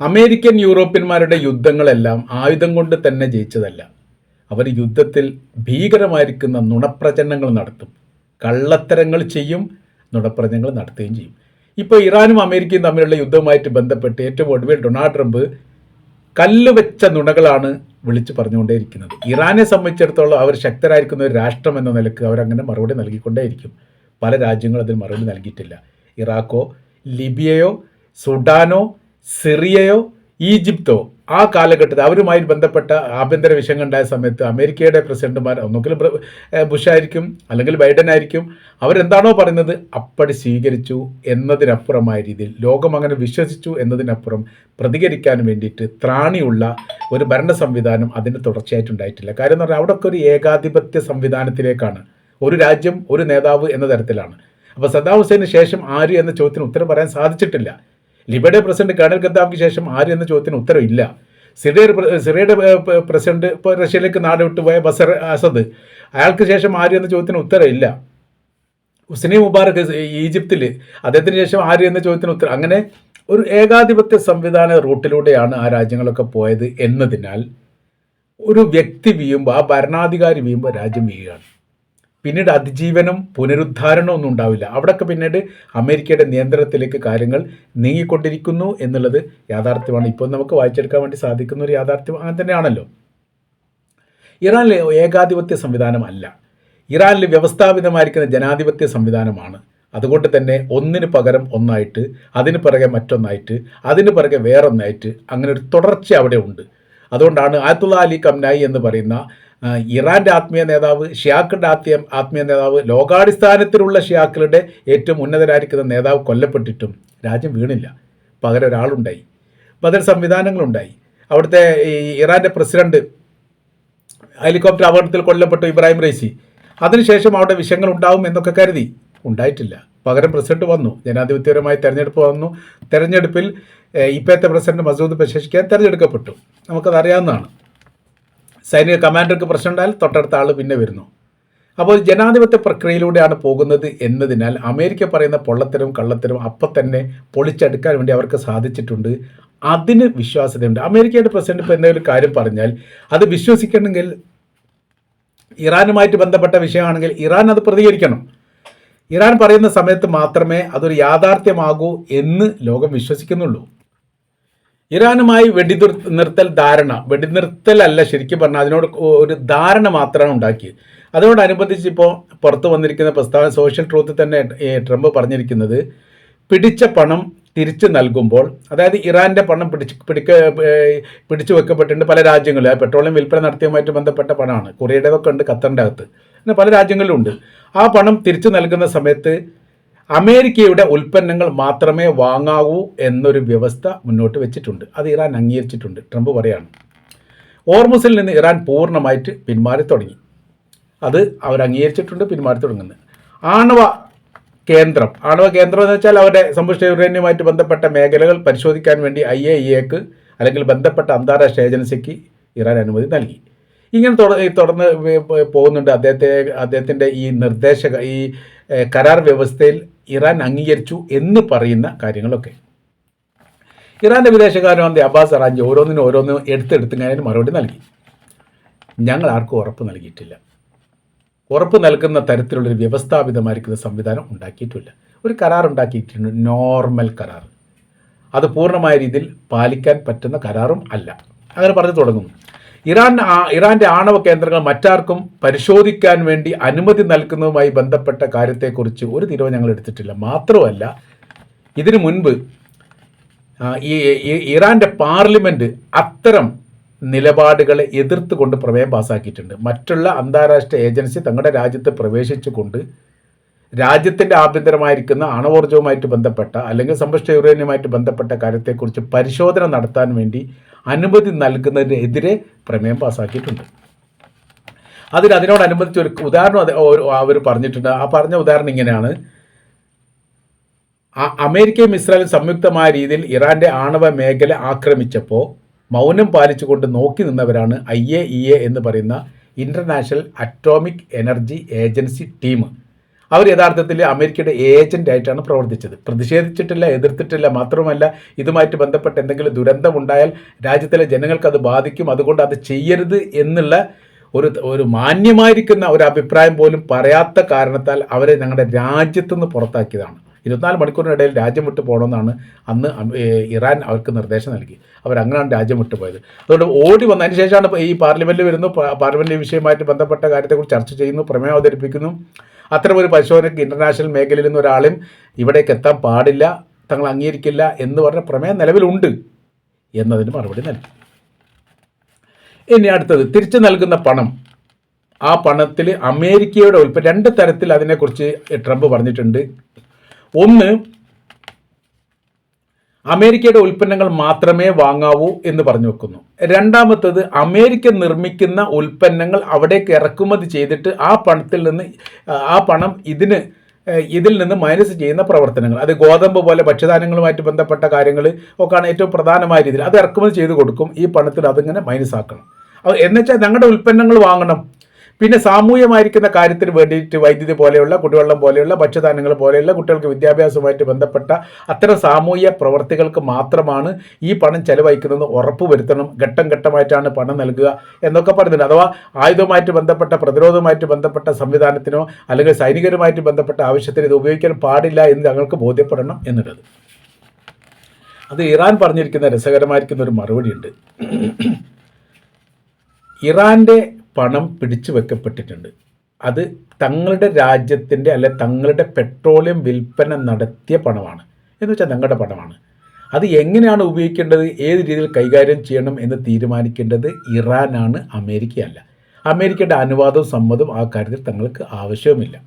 American യൂറോപ്യന്മാരുടെ യുദ്ധങ്ങളെല്ലാം ആയുധം കൊണ്ട് തന്നെ ജയിച്ചതല്ല. അവർ യുദ്ധത്തിൽ ഭീകരമായിരിക്കുന്ന നുണപ്രചരണങ്ങൾ നടത്തും, കള്ളത്തരങ്ങൾ ചെയ്യും, നുണപ്രചരണങ്ങൾ നടത്തുകയും ചെയ്യും. ഇപ്പോൾ ഇറാനും അമേരിക്കയും തമ്മിലുള്ള യുദ്ധവുമായിട്ട് ബന്ധപ്പെട്ട് ഏറ്റവും ഒടുവിൽ ഡൊണാൾഡ് ട്രംപ് കല്ല് വെച്ച നുണകളാണ് വിളിച്ചു പറഞ്ഞുകൊണ്ടേയിരിക്കുന്നത്. ഇറാനെ സംബന്ധിച്ചിടത്തോളം അവർ ശക്തരായിരിക്കുന്ന ഒരു രാഷ്ട്രം എന്ന നിലക്ക് അവരങ്ങനെ മറുപടി നൽകിക്കൊണ്ടേയിരിക്കും. പല രാജ്യങ്ങളും അതിന് മറുപടി നൽകിയിട്ടില്ല. ഇറാഖോ, ലിബിയയോ, സുഡാനോ, സിറിയയോ, ഈജിപ്തോ ആ കാലഘട്ടത്തിൽ അവരുമായി ബന്ധപ്പെട്ട ആഭ്യന്തര വിഷയങ്ങൾ ഉണ്ടായ സമയത്ത് അമേരിക്കയുടെ പ്രസിഡന്റുമാർ ഒന്നുകിൽ ബുഷ് ആയിരിക്കും, അല്ലെങ്കിൽ ബൈഡൻ ആയിരിക്കും, അവരെന്താണോ പറയുന്നത് അപ്പടി സ്വീകരിച്ചു എന്നതിനപ്പുറമായ രീതിയിൽ ലോകം അങ്ങനെ വിശ്വസിച്ചു എന്നതിനപ്പുറം പ്രതികരിക്കാൻ വേണ്ടിയിട്ട് ത്രാണിയുള്ള ഒരു ഭരണ സംവിധാനം അതിന് തുടർച്ചയായിട്ടുണ്ടായിട്ടില്ല. കാര്യം എന്ന് പറഞ്ഞാൽ അവിടെയൊക്കെ ഒരു ഏകാധിപത്യ സംവിധാനത്തിലേക്കാണ്, ഒരു രാജ്യം ഒരു നേതാവ് എന്ന തരത്തിലാണ്. അപ്പോൾ സദ്ദാം ഹുസൈന് ശേഷം ആര് എന്ന ചോദ്യത്തിന് ഉത്തരം പറയാൻ സാധിച്ചിട്ടില്ല. ലിബിയയുടെ പ്രസിഡന്റ് കേണൽ ഗദ്ദാഫിക്ക് ശേഷം ആര് എന്ന ചോദ്യത്തിന് ഉത്തരവില്ല. സിറിയയുടെ പ്രസിഡന്റ് ഇപ്പോൾ റഷ്യയിലേക്ക് നാട് വിട്ടുപോയ ബസർ അസദ്, അയാൾക്ക് ശേഷം ആര് എന്ന ചോദ്യത്തിന് ഉത്തരവില്ല. ഹുസ്നി മുബാറക്ക് ഈജിപ്തിൽ, അദ്ദേഹത്തിന് ശേഷം ആര് എന്ന ചോദ്യത്തിന് ഉത്തരം. അങ്ങനെ ഒരു ഏകാധിപത്യ സംവിധാന റൂട്ടിലൂടെയാണ് ആ രാജ്യങ്ങളൊക്കെ പോയത് എന്നതിനാൽ ഒരു വ്യക്തി വീഴുമ്പോൾ, ആ ഭരണാധികാരി വീഴുമ്പോൾ രാജ്യം വീഴുകയാണ്. പിന്നീട് അതിജീവനം പുനരുദ്ധാരണം ഒന്നും ഉണ്ടാവില്ല. അവിടെയൊക്കെ പിന്നീട് അമേരിക്കയുടെ നിയന്ത്രണത്തിലേക്ക് കാര്യങ്ങൾ നീങ്ങിക്കൊണ്ടിരിക്കുന്നു എന്നുള്ളത് യാഥാർത്ഥ്യമാണ്. ഇപ്പോൾ നമുക്ക് വായിച്ചെടുക്കാൻ വേണ്ടി സാധിക്കുന്ന ഒരു യാഥാർത്ഥ്യം അങ്ങനെ തന്നെയാണല്ലോ. ഇറാനിലെ ഏകാധിപത്യ സംവിധാനമല്ല, ഇറാനിൽ വ്യവസ്ഥാപിതമായിരിക്കുന്ന ജനാധിപത്യ സംവിധാനമാണ്. അതുകൊണ്ട് തന്നെ ഒന്നിന് പകരം ഒന്നായിട്ട്, അതിന് പിറകെ മറ്റൊന്നായിട്ട്, അതിന് പിറകെ വേറൊന്നായിട്ട്, അങ്ങനെ ഒരു തുടർച്ച അവിടെ ഉണ്ട്. അതുകൊണ്ടാണ് ആയത്തുള്ള അലി ഖംനായി എന്ന് പറയുന്ന ഇറാൻ്റെ ആത്മീയ നേതാവ്, ഷിയാക്കളുടെ ആത്മീയ നേതാവ്, ലോകാടിസ്ഥാനത്തിലുള്ള ഷിയാക്കളുടെ ഏറ്റവും ഉന്നതരായിരിക്കുന്ന നേതാവ് കൊല്ലപ്പെട്ടിട്ടും രാജ്യം വീണില്ല. പകരം ഒരാളുണ്ടായി, ബദൽ സംവിധാനങ്ങളുണ്ടായി. അവിടുത്തെ ഇറാൻ്റെ പ്രസിഡന്റ് ഹെലികോപ്റ്റർ അപകടത്തിൽ കൊല്ലപ്പെട്ടു, ഇബ്രാഹിം റൈസി. അതിനുശേഷം അവിടെ വിഷയങ്ങൾ ഉണ്ടാവും എന്നൊക്കെ കരുതി, ഉണ്ടായിട്ടില്ല. പകരം പ്രസിഡന്റ് വന്നു, ജനാധിപത്യപരമായി തെരഞ്ഞെടുപ്പ് വന്നു. തെരഞ്ഞെടുപ്പിൽ ഇപ്പോഴത്തെ പ്രസിഡന്റ് മസൂദ് പെഷഷ്കിയാൻ തെരഞ്ഞെടുക്കപ്പെട്ടു, നമുക്കതറിയാവുന്നതാണ്. സൈനിക കമാൻഡർക്ക് പ്രശ്നം ഉണ്ടായാൽ തൊട്ടടുത്ത ആൾ പിന്നെ വരുന്നു. അപ്പോൾ ജനാധിപത്യ പ്രക്രിയയിലൂടെയാണ് പോകുന്നത് എന്നതിനാൽ അമേരിക്ക പറയുന്ന പൊള്ളത്തരവും കള്ളത്തരവും അപ്പം തന്നെ പൊളിച്ചെടുക്കാൻ വേണ്ടി അവർക്ക് സാധിച്ചിട്ടുണ്ട്. അതിന് വിശ്വാസ്യതയുണ്ട്. അമേരിക്കയുടെ പ്രസിഡന്റ് ഇപ്പോൾ എന്തെങ്കിലും കാര്യം പറഞ്ഞാൽ അത് വിശ്വസിക്കണമെങ്കിൽ, ഇറാനുമായിട്ട് ബന്ധപ്പെട്ട വിഷയമാണെങ്കിൽ ഇറാൻ അത് പ്രതികരിക്കണം. ഇറാൻ പറയുന്ന സമയത്ത് മാത്രമേ അതൊരു യാഥാർത്ഥ്യമാകൂ എന്ന് ലോകം വിശ്വസിക്കുന്നുള്ളൂ. ഇറാനുമായി വെടിനിർത്തൽ ധാരണ, വെടിനിർത്തലല്ല ശരിക്കും പറഞ്ഞാൽ, അതിനോട് ഒരു ധാരണ മാത്രമാണ് ഉണ്ടാക്കിയത്. അതിനോടനുബന്ധിച്ച് ഇപ്പോൾ പുറത്തു വന്നിരിക്കുന്ന പ്രസ്താവന സോഷ്യൽ ട്രൂത്തിൽ തന്നെ ട്രംപ് പറഞ്ഞിരിക്കുന്നത്, പിടിച്ച പണം തിരിച്ചു നൽകുമ്പോൾ, അതായത് ഇറാൻ്റെ പണം പിടിച്ചു വെക്കപ്പെട്ടിട്ടുണ്ട് പല രാജ്യങ്ങളിലും. പെട്രോളിയം വിൽപ്പന നടത്തിയതുമായിട്ട് ബന്ധപ്പെട്ട പണമാണ്, കൊറിയയുടേതൊക്കെ ഉണ്ട്, ഖത്തറിൻ്റെ അകത്ത്, പിന്നെ പല രാജ്യങ്ങളിലും ഉണ്ട്. ആ പണം തിരിച്ചു നൽകുന്ന സമയത്ത് അമേരിക്കയുടെ ഉൽപ്പന്നങ്ങൾ മാത്രമേ വാങ്ങാവൂ എന്നൊരു വ്യവസ്ഥ മുന്നോട്ട് വെച്ചിട്ടുണ്ട്. അത് ഇറാൻ അംഗീകരിച്ചിട്ടുണ്ട്. ട്രംപ് പറയാണ്, ഹോർമുസിൽ നിന്ന് ഇറാൻ പൂർണ്ണമായിട്ട് പിന്മാറി തുടങ്ങി. അത് അവർ അംഗീകരിച്ചിട്ടുണ്ട്, പിന്മാറി തുടങ്ങുന്നത്. ആണവ കേന്ദ്രം എന്ന് വെച്ചാൽ അവരുടെ സമ്പുഷ്ട യുറേനിയവുമായിട്ട് ബന്ധപ്പെട്ട മേഖലകൾ പരിശോധിക്കാൻ വേണ്ടി IAEAക്ക് അല്ലെങ്കിൽ ബന്ധപ്പെട്ട അന്താരാഷ്ട്ര ഏജൻസിക്ക് ഇറാൻ അനുമതി നൽകി. ഇങ്ങനെ തുടർന്ന് പോകുന്നുണ്ട്. അദ്ദേഹത്തിൻ്റെ ഈ കരാർ വ്യവസ്ഥയിൽ ഇറാൻ അംഗീകരിച്ചു എന്ന് പറയുന്ന കാര്യങ്ങളൊക്കെ. ഇറാൻ്റെ വിദേശകാര്യമന്ത്രി അബ്ബാസ് അറാഞ്ചി ഓരോന്നിനും എടുത്തെടുത്തും മറുപടി നൽകി. ഞങ്ങൾ ആർക്കും ഉറപ്പ് നൽകിയിട്ടില്ല, ഉറപ്പ് നൽകുന്ന തരത്തിലുള്ളൊരു വ്യവസ്ഥാപിതമായിരിക്കുന്ന സംവിധാനം ഉണ്ടാക്കിയിട്ടില്ല. ഒരു കരാർ ഉണ്ടാക്കിയിട്ടുണ്ട്, നോർമൽ കരാർ. അത് പൂർണ്ണമായ രീതിയിൽ പാലിക്കാൻ പറ്റുന്ന കരാറും അല്ല. അങ്ങനെ പറഞ്ഞു തുടങ്ങുന്നു. ഇറാൻ്റെ ആണവ കേന്ദ്രങ്ങൾ മറ്റാർക്കും പരിശോധിക്കാൻ വേണ്ടി അനുമതി നൽകുന്നതുമായി ബന്ധപ്പെട്ട കാര്യത്തെക്കുറിച്ച് ഒരു തീരുമാനം ഞങ്ങൾ എടുത്തിട്ടില്ല. മാത്രമല്ല, ഇതിനു മുൻപ് ഇറാൻ്റെ പാർലമെൻറ്റ് അത്തരം നിലപാടുകളെ എതിർത്തുകൊണ്ട് പ്രമേയം പാസ്സാക്കിയിട്ടുണ്ട്. മറ്റുള്ള അന്താരാഷ്ട്ര ഏജൻസി തങ്ങളുടെ രാജ്യത്ത് പ്രവേശിച്ചുകൊണ്ട് രാജ്യത്തിൻ്റെ ആഭ്യന്തരമായിരിക്കുന്ന ആണവോർജ്ജവുമായിട്ട് ബന്ധപ്പെട്ട അല്ലെങ്കിൽ സമ്പുഷ്ട യുറേനിയവുമായിട്ട് ബന്ധപ്പെട്ട കാര്യത്തെക്കുറിച്ച് പരിശോധന നടത്താൻ വേണ്ടി അനുമതി നൽകുന്നതിനെതിരെ പ്രമേയം പാസ്സാക്കിയിട്ടുണ്ട്. അതിനോടനുബന്ധിച്ച് ഒരു ഉദാഹരണം അവർ പറഞ്ഞിട്ടുണ്ട്. ആ പറഞ്ഞ ഉദാഹരണം ഇങ്ങനെയാണ്: അമേരിക്കയും ഇസ്രായേലും സംയുക്തമായ രീതിയിൽ ഇറാൻ്റെ ആണവ മേഖല ആക്രമിച്ചപ്പോൾ മൗനം പാലിച്ചുകൊണ്ട് നോക്കി നിന്നവരാണ് IAEA എന്ന് പറയുന്ന international atomic energy agency team. അവർ യഥാർത്ഥത്തിൽ അമേരിക്കയുടെ ഏജൻ്റായിട്ടാണ് പ്രവർത്തിച്ചത്. പ്രതിഷേധിച്ചിട്ടില്ല, എതിർത്തിട്ടില്ല. മാത്രമല്ല ഇതുമായിട്ട് ബന്ധപ്പെട്ട് എന്തെങ്കിലും ദുരന്തമുണ്ടായാൽ രാജ്യത്തിലെ ജനങ്ങൾക്ക് അത് ബാധിക്കും, അതുകൊണ്ട് അത് ചെയ്യരുത് എന്നുള്ള ഒരു മാന്യമായിരിക്കുന്ന ഒരു അഭിപ്രായം പോലും പറയാത്ത കാരണത്താൽ അവരെ ഞങ്ങളുടെ രാജ്യത്തുനിന്ന് പുറത്താക്കിയതാണ്. 24 മണിക്കൂറിനിടയിൽ രാജ്യം വിട്ടു പോകണമെന്നാണ് അന്ന് ഇറാൻ അവർക്ക് നിർദ്ദേശം നൽകി. അവരങ്ങനെയാണ് രാജ്യം വിട്ടു പോയത്. അതുകൊണ്ട് ഓടി വന്നതിന് ശേഷമാണ് ഈ പാർലമെൻറ്റിൽ വരുന്നു, പാർലമെൻറ്റ് വിഷയമായിട്ട് ബന്ധപ്പെട്ട കാര്യത്തെക്കുറിച്ച് ചർച്ച ചെയ്യുന്നു, പ്രമേയം അവതരിപ്പിക്കുന്നു. അത്തരമൊരു പരിശോധനയ്ക്ക് ഇൻ്റർനാഷണൽ മേഖലയിൽ നിന്ന് ഒരാളും ഇവിടേക്ക് എത്താൻ പാടില്ല, തങ്ങൾ അംഗീകരിക്കില്ല എന്ന് പറഞ്ഞ പ്രമേയം നിലവിലുണ്ട് എന്നതിന് മറുപടി നൽകി. ഇനി അടുത്തത്, തിരിച്ചു നൽകുന്ന പണം. ആ പണത്തിൽ അമേരിക്കയുടെ രണ്ട് തരത്തിൽ അതിനെക്കുറിച്ച് ട്രംപ് പറഞ്ഞിട്ടുണ്ട്. ഒന്ന്, അമേരിക്കയുടെ ഉൽപ്പന്നങ്ങൾ മാത്രമേ വാങ്ങാവൂ എന്ന് പറഞ്ഞു വെക്കുന്നു. രണ്ടാമത്തത്, അമേരിക്ക നിർമ്മിക്കുന്ന ഉൽപ്പന്നങ്ങൾ അവിടേക്ക് ഇറക്കുമതി ചെയ്തിട്ട് ആ പണം ഇതിൽ നിന്ന് മൈനസ് ചെയ്യുന്ന പ്രവർത്തനങ്ങൾ, അത് ഗോതമ്പ് പോലെ ഭക്ഷ്യധാന്യങ്ങളുമായിട്ട് ബന്ധപ്പെട്ട കാര്യങ്ങൾ ഒക്കെയാണ് ഏറ്റവും പ്രധാനമായ രീതിയിൽ അത് ഇറക്കുമതി ചെയ്ത് കൊടുക്കും. ഈ പണത്തിൽ അതിങ്ങനെ മൈനസ് ആക്കണം. എന്നുവെച്ചാൽ ഞങ്ങളുടെ ഉൽപ്പന്നങ്ങൾ വാങ്ങണം. പിന്നെ സാമൂഹ്യമായിരിക്കുന്ന കാര്യത്തിന് വേണ്ടിയിട്ട് വൈദ്യുതി പോലെയുള്ള, കുടിവെള്ളം പോലെയുള്ള, ഭക്ഷ്യധാന്യങ്ങൾ പോലെയുള്ള, കുട്ടികൾക്ക് വിദ്യാഭ്യാസവുമായിട്ട് ബന്ധപ്പെട്ട അത്തരം സാമൂഹ്യ പ്രവർത്തികൾക്ക് മാത്രമാണ് ഈ പണം ചെലവഴിക്കുന്നത് ഉറപ്പ് വരുത്തണം. ഘട്ടം ഘട്ടമായിട്ടാണ് പണം നൽകുക എന്നൊക്കെ പറയുന്നുണ്ട്. അഥവാ ആയുധവുമായിട്ട് ബന്ധപ്പെട്ട, പ്രതിരോധവുമായിട്ട് ബന്ധപ്പെട്ട സംവിധാനത്തിനോ അല്ലെങ്കിൽ സൈനികരുമായിട്ട് ബന്ധപ്പെട്ട ആവശ്യത്തിന് ഇത് ഉപയോഗിക്കാൻ പാടില്ല എന്ന് ഞങ്ങൾക്ക് ബോധ്യപ്പെടണം എന്നുള്ളത്. അത് ഇറാൻ പറഞ്ഞിരിക്കുന്ന രസകരമായിരിക്കുന്ന ഒരു മറുപടിയുണ്ട്. ഇറാൻ്റെ പണം പിടിച്ചു വെക്കപ്പെട്ടിട്ടുണ്ട്. അത് തങ്ങളുടെ രാജ്യത്തിൻ്റെ തങ്ങളുടെ പെട്രോളിയം വിൽപ്പന നടത്തിയ പണമാണ്. എന്ന് വെച്ചാൽ തങ്ങളുടെ പണമാണ്. അത് എങ്ങനെയാണ് ഉപയോഗിക്കേണ്ടത്, ഏത് രീതിയിൽ കൈകാര്യം ചെയ്യണം എന്ന് തീരുമാനിക്കേണ്ടത് ഇറാനാണ്, അമേരിക്കയല്ല. അമേരിക്കയുടെ അനുവാദവും സമ്മതവും ആ കാര്യത്തിൽ തങ്ങൾക്ക് ആവശ്യവുമില്ല.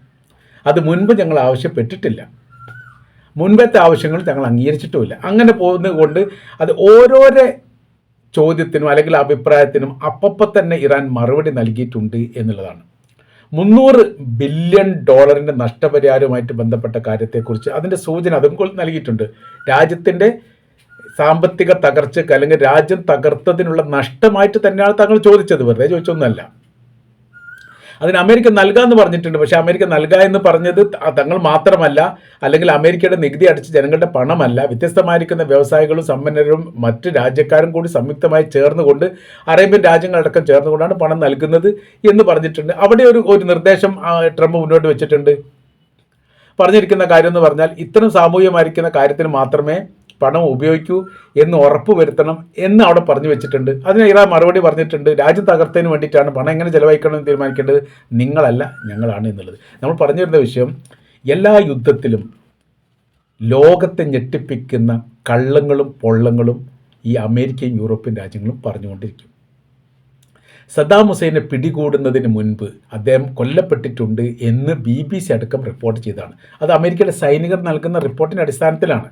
അത് മുൻപ് ഞങ്ങൾ ആവശ്യപ്പെട്ടിട്ടില്ല. മുൻപത്തെ ആവശ്യങ്ങൾ ഞങ്ങൾ അംഗീകരിച്ചിട്ടുമില്ല. അങ്ങനെ പോകുന്നത് കൊണ്ട് അത് ഓരോരോ ചോദ്യത്തിനും അല്ലെങ്കിൽ അഭിപ്രായത്തിനും അപ്പം തന്നെ ഇറാൻ മറുപടി നൽകിയിട്ടുണ്ട് എന്നുള്ളതാണ്. $300 ബില്യൺ നഷ്ടപരിഹാരവുമായിട്ട് ബന്ധപ്പെട്ട കാര്യത്തെക്കുറിച്ച് അതിൻ്റെ സൂചന അതും നൽകിയിട്ടുണ്ട്. രാജ്യത്തിൻ്റെ സാമ്പത്തിക തകർച്ചയ്ക്ക് അല്ലെങ്കിൽ രാജ്യം തകർത്തതിനുള്ള നഷ്ടമായിട്ട് തന്നെയാണ് തങ്ങൾ ചോദിച്ചത്, വെറുതെ ചോദിച്ചൊന്നുമല്ല. അതിന് അമേരിക്ക നൽകാമെന്ന് പറഞ്ഞിട്ടുണ്ട്. പക്ഷേ അമേരിക്ക നൽകുക എന്ന് പറഞ്ഞത് തങ്ങൾ മാത്രമല്ല, അല്ലെങ്കിൽ അമേരിക്കയുടെ നികുതി അടിച്ച് ജനങ്ങളുടെ പണമല്ല, വ്യത്യസ്തമായിരിക്കുന്ന വ്യവസായികളും സമ്പന്നരും മറ്റ് രാജ്യക്കാരും കൂടി സംയുക്തമായി ചേർന്നുകൊണ്ട്, അറേബ്യൻ രാജ്യങ്ങളടക്കം ചേർന്നുകൊണ്ടാണ് പണം നൽകുന്നത് എന്ന് പറഞ്ഞിട്ടുണ്ട്. അവിടെ ഒരു നിർദ്ദേശം ട്രംപ് മുന്നോട്ട് വെച്ചിട്ടുണ്ട്. പറഞ്ഞിരിക്കുന്ന കാര്യം എന്ന് പറഞ്ഞാൽ ഇത്തരം സാമൂഹികമായിരിക്കുന്ന കാര്യത്തിന് മാത്രമേ പണം ഉപയോഗിക്കൂ എന്ന് ഉറപ്പ് വരുത്തണം എന്ന് അവിടെ പറഞ്ഞു വെച്ചിട്ടുണ്ട്. അതിന് ഇറാൻ മറുപടി പറഞ്ഞിട്ടുണ്ട്, രാജ്യം തകർത്തതിന് വേണ്ടിയിട്ടാണ് പണം എങ്ങനെ ചെലവഴിക്കണമെന്ന് തീരുമാനിക്കേണ്ടത് നിങ്ങളല്ല, ഞങ്ങളാണ് എന്നുള്ളത്. നമ്മൾ പറഞ്ഞിരുന്ന വിഷയം, എല്ലാ യുദ്ധത്തിലും ലോകത്തെ ഞെട്ടിപ്പിക്കുന്ന കള്ളങ്ങളും പൊള്ളങ്ങളും ഈ അമേരിക്കയും യൂറോപ്യൻ രാജ്യങ്ങളും പറഞ്ഞുകൊണ്ടിരിക്കും. സദ്ദാം ഹുസൈനെ പിടികൂടുന്നതിന് മുൻപ് അദ്ദേഹം കൊല്ലപ്പെട്ടിട്ടുണ്ട് എന്ന് BBC അടക്കം റിപ്പോർട്ട് ചെയ്തതാണ്. അത് അമേരിക്കയുടെ സൈനികർ നൽകുന്ന റിപ്പോർട്ടിൻ്റെ അടിസ്ഥാനത്തിലാണ്.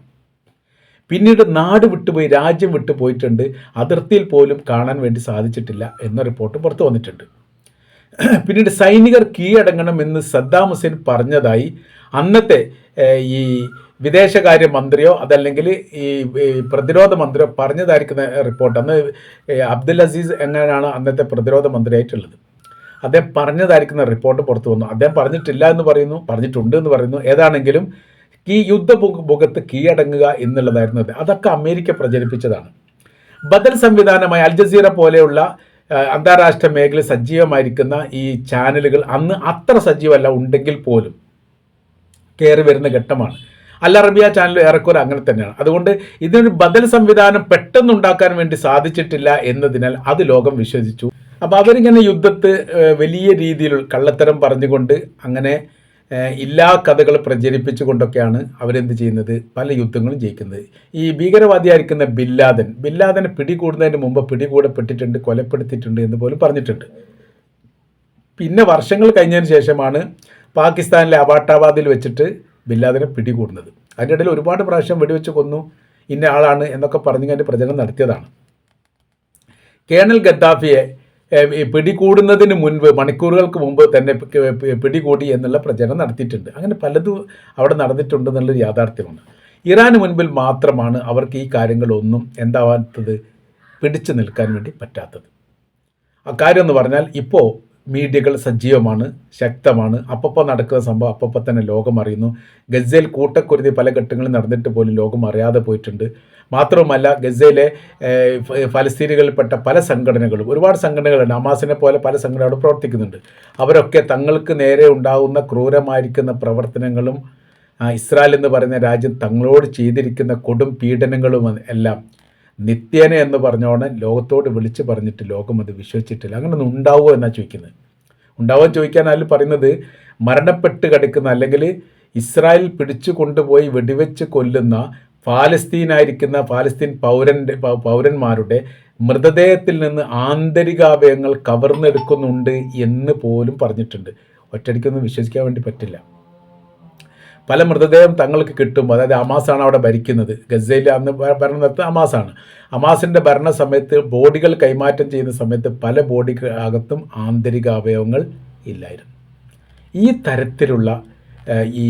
പിന്നീട് നാട് വിട്ടുപോയി, രാജ്യം വിട്ടു പോയിട്ടുണ്ട്, അതിർത്തിയിൽ പോലും കാണാൻ വേണ്ടി സാധിച്ചിട്ടില്ല എന്ന റിപ്പോർട്ട് പുറത്തു വന്നിട്ടുണ്ട്. പിന്നീട് സൈനികർ കീഴടങ്ങണമെന്ന് സദ്ദാം ഹുസൈൻ പറഞ്ഞതായി അന്നത്തെ ഈ വിദേശകാര്യ മന്ത്രിയോ അതല്ലെങ്കിൽ ഈ പ്രതിരോധ മന്ത്രിയോ പറഞ്ഞതായിരിക്കുന്ന റിപ്പോർട്ട്. അന്ന് അബ്ദുൽ അസീസ് എങ്ങനെയാണ് അന്നത്തെ പ്രതിരോധ മന്ത്രിയായിട്ടുള്ളത്, അദ്ദേഹം പറഞ്ഞതായിരിക്കുന്ന റിപ്പോർട്ട് പുറത്തു വന്നു. അദ്ദേഹം പറഞ്ഞിട്ടില്ല എന്ന് പറയുന്നു, പറഞ്ഞിട്ടുണ്ട് എന്ന് പറയുന്നു. ഏതാണെങ്കിലും ഈ യുദ്ധമുഖത്ത് കീഴടങ്ങുക എന്നുള്ളതായിരുന്നു. അതൊക്കെ അമേരിക്ക പ്രചരിപ്പിച്ചതാണ്. ബദൽ സംവിധാനമായ അൽ ജസീറ പോലെയുള്ള അന്താരാഷ്ട്ര മേഖലയിൽ സജീവമായിരിക്കുന്ന ഈ ചാനലുകൾ അന്ന് അത്ര സജീവമല്ല, ഉണ്ടെങ്കിൽ പോലും കയറി വരുന്ന ഘട്ടമാണ്. അൽ അറബിയ ചാനൽ ഏറെക്കുറെ അങ്ങനെ തന്നെയാണ്. അതുകൊണ്ട് ഇതിനൊരു ബദൽ സംവിധാനം പെട്ടെന്നുണ്ടാക്കാൻ വേണ്ടി സാധിച്ചിട്ടില്ല എന്നതിനാൽ അത് ലോകം വിശ്വസിച്ചു. അപ്പോൾ അവരിങ്ങനെ യുദ്ധത്ത് വലിയ രീതിയിൽ കള്ളത്തരം പറഞ്ഞുകൊണ്ട് അങ്ങനെ ഇല്ലാ കഥകൾ പ്രചരിപ്പിച്ചുകൊണ്ടൊക്കെയാണ് അവരെന്ത് ചെയ്യുന്നത്, പല യുദ്ധങ്ങളും ജയിക്കുന്നത്. ഈ ഭീകരവാദിയായിരിക്കുന്ന ബില്ലാദനെ പിടികൂടുന്നതിന് മുമ്പ് പിടികൂടപ്പെട്ടിട്ടുണ്ട്, കൊലപ്പെടുത്തിയിട്ടുണ്ട് എന്ന് പോലും പറഞ്ഞിട്ടുണ്ട്. പിന്നെ വർഷങ്ങൾ കഴിഞ്ഞതിന് ശേഷമാണ് പാകിസ്ഥാനിലെ അബാട്ടാബാദിൽ വെച്ചിട്ട് ബില്ലാദനെ പിടികൂടുന്നത്. അതിൻ്റെ ഇടയിൽ ഒരുപാട് പ്രാവശ്യം വെടിവെച്ച് കൊന്നു, ഇന്ന ആളാണ് എന്നൊക്കെ പറഞ്ഞ് അതിൻ്റെ പ്രചരണം നടത്തിയതാണ്. കേണൽ ഗദ്ദാഫിയെ പിടികൂടുന്നതിന് മുൻപ്, മണിക്കൂറുകൾക്ക് മുമ്പ് തന്നെ പിടികൂടി എന്നുള്ള പ്രചരണം നടത്തിയിട്ടുണ്ട്. അങ്ങനെ പലതും അവിടെ നടന്നിട്ടുണ്ടെന്നുള്ളൊരു യാഥാർത്ഥ്യമാണ്. ഇറാന് മുൻപിൽ മാത്രമാണ് അവർക്ക് ഈ കാര്യങ്ങളൊന്നും എന്താവാത്തത്, പിടിച്ചു നിൽക്കാൻ വേണ്ടി പറ്റാത്തത്. അക്കാര്യം എന്ന് പറഞ്ഞാൽ ഇപ്പോൾ മീഡിയകൾ സജീവമാണ്, ശക്തമാണ്. അപ്പോൾ നടക്കുന്ന സംഭവം അപ്പോൾ തന്നെ ലോകം അറിയുന്നു. ഗസയിൽ കൂട്ടക്കുരുതി പല ഘട്ടങ്ങളിൽ നടന്നിട്ട് പോലും ലോകം അറിയാതെ പോയിട്ടുണ്ട്. മാത്രവുമല്ല ഗസയിലെ ഫലസ്തീനികളിൽപ്പെട്ട പല സംഘടനകളും, ഒരുപാട് സംഘടനകളുണ്ട്, ഹമാസിനെ പോലെ പല സംഘടനകളും പ്രവർത്തിക്കുന്നുണ്ട്. അവരൊക്കെ തങ്ങൾക്ക് നേരെ ഉണ്ടാകുന്ന ക്രൂരമായിരിക്കുന്ന പ്രവർത്തനങ്ങളും ഇസ്രായേൽ എന്ന് പറയുന്ന രാജ്യം തങ്ങളോട് ചെയ്തിരിക്കുന്ന കൊടും പീഡനങ്ങളും എല്ലാം നിത്യേന എന്ന് പറഞ്ഞോണം ലോകത്തോട് വിളിച്ച് പറഞ്ഞിട്ട് ലോകം അത് വിശ്വസിച്ചിട്ടില്ല. അങ്ങനെ ഒന്നും ഉണ്ടാവുമോ എന്നാണ് ചോദിക്കുന്നത്. ഉണ്ടാവുക ചോദിക്കാൻ അതിൽ പറയുന്നത് മരണപ്പെട്ട് കിടക്കുന്ന അല്ലെങ്കിൽ ഇസ്രായേൽ പിടിച്ചു കൊണ്ടുപോയി വെടിവെച്ച് കൊല്ലുന്ന ഫാലസ്തീൻ പൗരന്മാരുടെ മൃതദേഹത്തിൽ നിന്ന് ആന്തരികാവയവങ്ങൾ കവർന്നെടുക്കുന്നുണ്ട് എന്ന് പോലും പറഞ്ഞിട്ടുണ്ട്. ഒറ്റയടിക്കൊന്നും വിശ്വസിക്കാൻ വേണ്ടി പറ്റില്ല. പല മൃതദേഹം തങ്ങൾക്ക് കിട്ടും. അതായത് ഹമാസാണ് അവിടെ ഭരിക്കുന്നത്. ഗസയിൽ അന്ന് ഭരണം നടത്തുന്നത് ഹമാസാണ്. ഹമാസിൻ്റെ ഭരണ സമയത്ത് ബോഡികൾ കൈമാറ്റം ചെയ്യുന്ന സമയത്ത് പല ബോഡിക്കകത്തും ആന്തരിക അവയവങ്ങൾ ഇല്ലായിരുന്നു. ഈ തരത്തിലുള്ള ഈ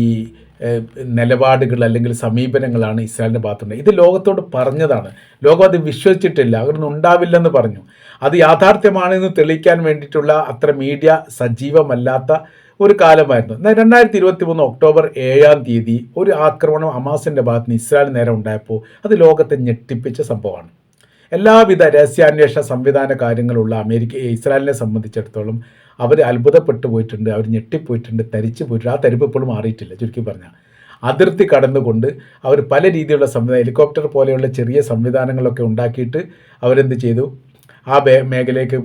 നിലപാടുകൾ അല്ലെങ്കിൽ സമീപനങ്ങളാണ് ഇസ്രായേലിൻ്റെ ഭാഗത്തുണ്ട്. ഇത് ലോകത്തോട് പറഞ്ഞതാണ്. ലോകം അത് വിശ്വസിച്ചിട്ടില്ല, അങ്ങനെ ഉണ്ടാവില്ലെന്ന് പറഞ്ഞു. അത് യാഥാർത്ഥ്യമാണെന്ന് തെളിയിക്കാൻ വേണ്ടിയിട്ടുള്ള അത്ര മീഡിയ സജീവമല്ലാത്ത ഒരു കാലമായിരുന്നു. 2023 ഒക്ടോബർ 7 ഒരു ആക്രമണം ഹമാസിൻ്റെ ഭാഗത്ത് നിന്ന് ഇസ്രായേൽ നേരെ ഉണ്ടായപ്പോൾ അത് ലോകത്തെ ഞെട്ടിപ്പിച്ച സംഭവമാണ്. എല്ലാവിധ രഹസ്യാന്വേഷണ സംവിധാന കാര്യങ്ങളുള്ള ഇസ്രായേലിനെ സംബന്ധിച്ചിടത്തോളം അവർ അത്ഭുതപ്പെട്ടു പോയിട്ടുണ്ട്, അവർ ഞെട്ടിപ്പോയിട്ടുണ്ട്, തരിച്ചു പോയിട്ടുണ്ട്. ആ തരിപ്പ് ഇപ്പോഴും മാറിയിട്ടില്ല. ചുരുക്കി പറഞ്ഞാൽ അതിർത്തി കടന്നുകൊണ്ട് അവർ പല രീതിയിലുള്ള ഹെലികോപ്റ്റർ പോലെയുള്ള ചെറിയ സംവിധാനങ്ങളൊക്കെ ഉണ്ടാക്കിയിട്ട് അവരെന്ത് ചെയ്തു, ആ മേഖലയ്ക്ക്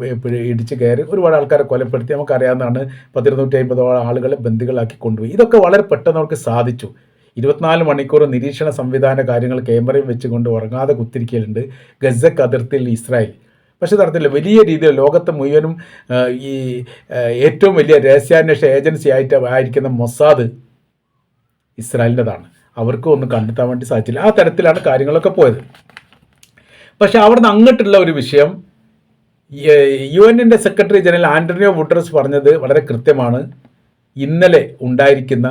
ഇടിച്ച് കയറി ഒരുപാട് ആൾക്കാരെ കൊലപ്പെടുത്തി. നമുക്കറിയാവുന്നതാണ്. 250 ആളുകളെ ബന്ദികളാക്കി കൊണ്ടുപോയി. ഇതൊക്കെ വളരെ പെട്ടെന്ന് അവർക്ക് സാധിച്ചു. 24 മണിക്കൂർ നിരീക്ഷണ സംവിധാന കാര്യങ്ങൾ ക്യാമറയും വെച്ചുകൊണ്ട് ഉറങ്ങാതെ കുത്തിരിക്കലുണ്ട് ഗസക്ക് അതിർത്തിയിൽ ഇസ്രായേൽ. പക്ഷെ നടത്തില്ല. വലിയ രീതിയിൽ ലോകത്തെ മുഴുവനും ഈ ഏറ്റവും വലിയ രഹസ്യാന്വേഷണ ഏജൻസി ആയിരിക്കുന്ന മൊസാദ് ഇസ്രായേലിൻ്റെതാണ്. അവർക്കും ഒന്നും കണ്ടെത്താൻ വേണ്ടി സാധിച്ചില്ല. ആ തരത്തിലാണ് കാര്യങ്ങളൊക്കെ പോയത്. പക്ഷെ അവിടുന്ന് അങ്ങോട്ടുള്ള ഒരു വിഷയം UN സെക്രട്ടറി ജനറൽ ആൻ്റണിയോ ഗുട്ടറസ് പറഞ്ഞത് വളരെ കൃത്യമാണ്. ഇന്നലെ ഉണ്ടായിരിക്കുന്ന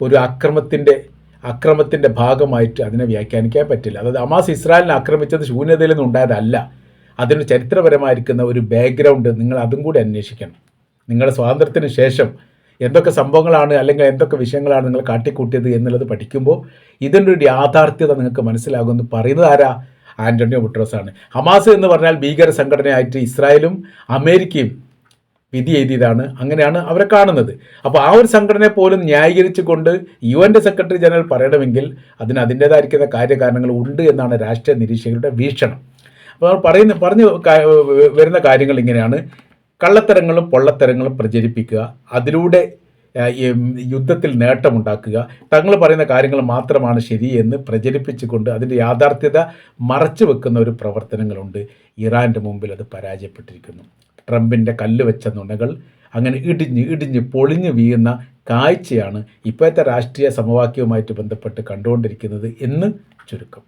ഒരു അക്രമത്തിൻ്റെ ഭാഗമായിട്ട് അതിനെ വ്യാഖ്യാനിക്കാൻ പറ്റില്ല. അതായത് ഹമാസ് ഇസ്രായേലിനെ ആക്രമിച്ചത് ശൂന്യതയിൽ നിന്ന് ഉണ്ടായതല്ല. അതിന് ചരിത്രപരമായിരിക്കുന്ന ഒരു ബാക്ക്ഗ്രൗണ്ട് നിങ്ങൾ അതും കൂടി അന്വേഷിക്കണം. നിങ്ങളുടെ സ്വാതന്ത്ര്യത്തിന് ശേഷം എന്തൊക്കെ സംഭവങ്ങളാണ് അല്ലെങ്കിൽ എന്തൊക്കെ വിഷയങ്ങളാണ് നിങ്ങൾ കാട്ടിക്കൂട്ടിയത് എന്നുള്ളത് പഠിക്കുമ്പോൾ ഇതിൻ്റെ ഒരു യാഥാർത്ഥ്യത നിങ്ങൾക്ക് മനസ്സിലാകുമെന്ന് പറയുന്നത് ആരാ? ആൻ്റണിയോ ഗുട്ടറസ് ആണ്. ഹമാസ് എന്ന് പറഞ്ഞാൽ ഭീകര സംഘടനയായിട്ട് ഇസ്രായേലും അമേരിക്കയും വിധി എഴുതിയതാണ്. അങ്ങനെയാണ് അവരെ കാണുന്നത്. അപ്പോൾ ആ ഒരു സംഘടനയെ പോലും ന്യായീകരിച്ചുകൊണ്ട് UN സെക്രട്ടറി ജനറൽ പറയണമെങ്കിൽ അതിന് അതിൻ്റേതായിരിക്കുന്ന കാര്യകാരണങ്ങൾ ഉണ്ട് എന്നാണ് രാഷ്ട്രീയ നിരീക്ഷകരുടെ വീക്ഷണം. അപ്പോൾ പറഞ്ഞു വരുന്ന കാര്യങ്ങൾ ഇങ്ങനെയാണ്. കള്ളത്തരങ്ങളും പൊള്ളത്തരങ്ങളും പ്രചരിപ്പിക്കുക, അതിലൂടെ യുദ്ധത്തിൽ നേട്ടമുണ്ടാക്കുക, തങ്ങൾ പറയുന്ന കാര്യങ്ങൾ മാത്രമാണ് ശരിയെന്ന് പ്രചരിപ്പിച്ചുകൊണ്ട് അതിൻ്റെ യാഥാർത്ഥ്യത മറച്ചു വെക്കുന്ന ഒരു പ്രവർത്തനങ്ങളുണ്ട്. ഇറാൻ്റെ മുമ്പിൽ അത് പരാജയപ്പെട്ടിരിക്കുന്നു. ട്രംപിൻ്റെ കല്ല് വെച്ച നുണകൾ അങ്ങനെ ഇടിഞ്ഞ് പൊളിഞ്ഞു വീഴുന്ന കാഴ്ചയാണ് ഇപ്പോഴത്തെ രാഷ്ട്രീയ സമവാക്യവുമായിട്ട് ബന്ധപ്പെട്ട് കണ്ടുകൊണ്ടിരിക്കുന്നത് എന്ന് ചുരുക്കം.